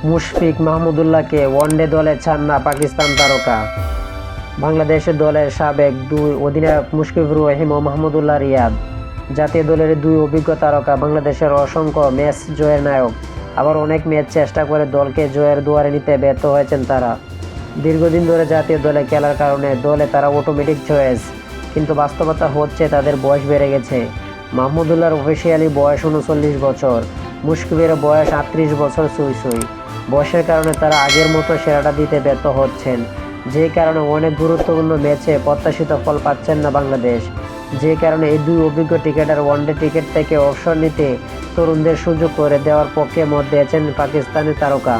Mushfiq মাহমুদুল্লাহকে one day দলে চান না পাকিস্তান তারকা। বাংলাদেশের দলের সাবেক দুই অধিনায়ক মুশফিকুর রহিম ও মাহমুদুল্লাহ রিয়াদ জাতীয় দলের দুই অভিজ্ঞ তারকা, বাংলাদেশের অসংখ্য ম্যাচ জয়ের নায়ক। আবার অনেক ম্যাচ চেষ্টা করে দলকে জয়ের দুয়ারে নিতে ব্যর্থ হয়েছেন তারা। দীর্ঘদিন ধরে জাতীয় দলে খেলার কারণে দলে তারা অটোমেটিক চয়েস, কিন্তু বাস্তবতা হচ্ছে তাদের বয়স বেড়ে গেছে। মাহমুদুল্লাহর অফিসিয়ালি বয়স 39 বছর, মুশফিকের বয়স 38 বছর সুই সুই। বয়সের কারণে তারা আগের মতো সেরাটা দিতে ব্যর্থ হচ্ছেন, যে কারণে অনেক গুরুত্বপূর্ণ ম্যাচে প্রত্যাশিত ফল পাচ্ছেন না বাংলাদেশ। যে কারণে এই দুই অভিজ্ঞ ক্রিকেটার ওয়ানডে ক্রিকেট থেকে অবসর নিতে তরুণদের সুযোগ করে দেওয়ার পক্ষে মত দিয়েছেন পাকিস্তানি তারকা।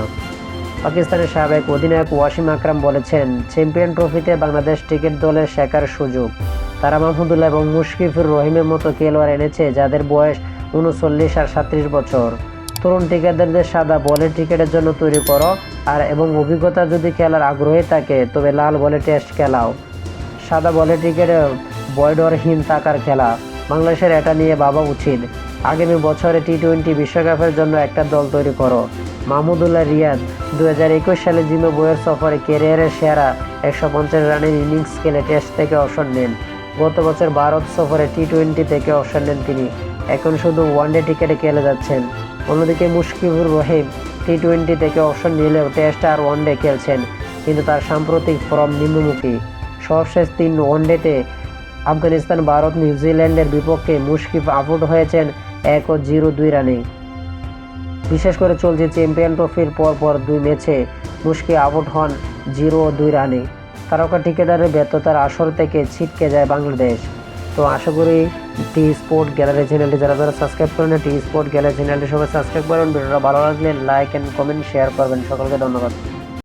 পাকিস্তানের সাবেক অধিনায়ক ওয়াসিম আকরাম বলেছেন, চ্যাম্পিয়ন ট্রফিতে বাংলাদেশ ক্রিকেট দলের শেখার সুযোগ। তারা মাহমুদুল্লাহ এবং মুশফিকুর রহিমের মতো খেলোয়াড় এনেছে যাদের বয়স 39 আর 37 বছর। তরুণ ক্রিকেটারদের সাদা বলের ক্রিকেটের জন্য তৈরি করো এবং অভিজ্ঞতা যদি খেলার আগ্রহী থাকে তবে লাল বলে টেস্ট খেলাও। সাদা বলের ক্রিকেটে বয়ডরহীন থাকার খেলা, বাংলাদেশের এটা নিয়ে ভাবা উচিত। আগামী বছরে টি-20 বিশ্বকাপের জন্য একটা দল তৈরি করো। মাহমুদুল্লাহ রিয়াদ 2021 সালে জিম্বাবুয়ের সফরে ক্যারিয়ারের সেরা 150 রানের ইনিংস খেলে টেস্ট থেকে অবসর নেন। গত বছর ভারত সফরে টি-20 থেকে অবসর নেন তিনি। এখন শুধু ওয়ানডে ক্রিকেটে খেলে যাচ্ছেন। অন্যদিকে মুশফিকুর রহিম টি-20 থেকে অবসর নিলেও টেস্ট আর ওয়ানডে খেলছেন, কিন্তু তার সাম্প্রতিক ফর্ম নিম্নমুখী। সর্বশেষ 3 ওয়ানডেতে আফগানিস্তান, ভারত, নিউজিল্যান্ডের বিপক্ষে মুশফিক আউট হয়েছেন 1 ও 0-2 রানে। বিশেষ করে চলছে চ্যাম্পিয়ন ট্রফির পরপর 2 ম্যাচে মুশফিক আউট হন 0 ও 2 রানে। তারকা ক্রিকেটারের ব্যর্থতার আসর থেকে ছিটকে যায় বাংলাদেশ। তো আশা করি টি স্পোর্ট গ্যালারি চ্যানেলটি যারা সাবস্ক্রাইব করেন, টি স্পোর্ট গ্যালারি চ্যানেলটি সবাই সাবস্ক্রাইব করুন। ভিডিওটা ভালো লাগলে লাইক অ্যান্ড কমেন্ট শেয়ার করবেন। সকলকে ধন্যবাদ।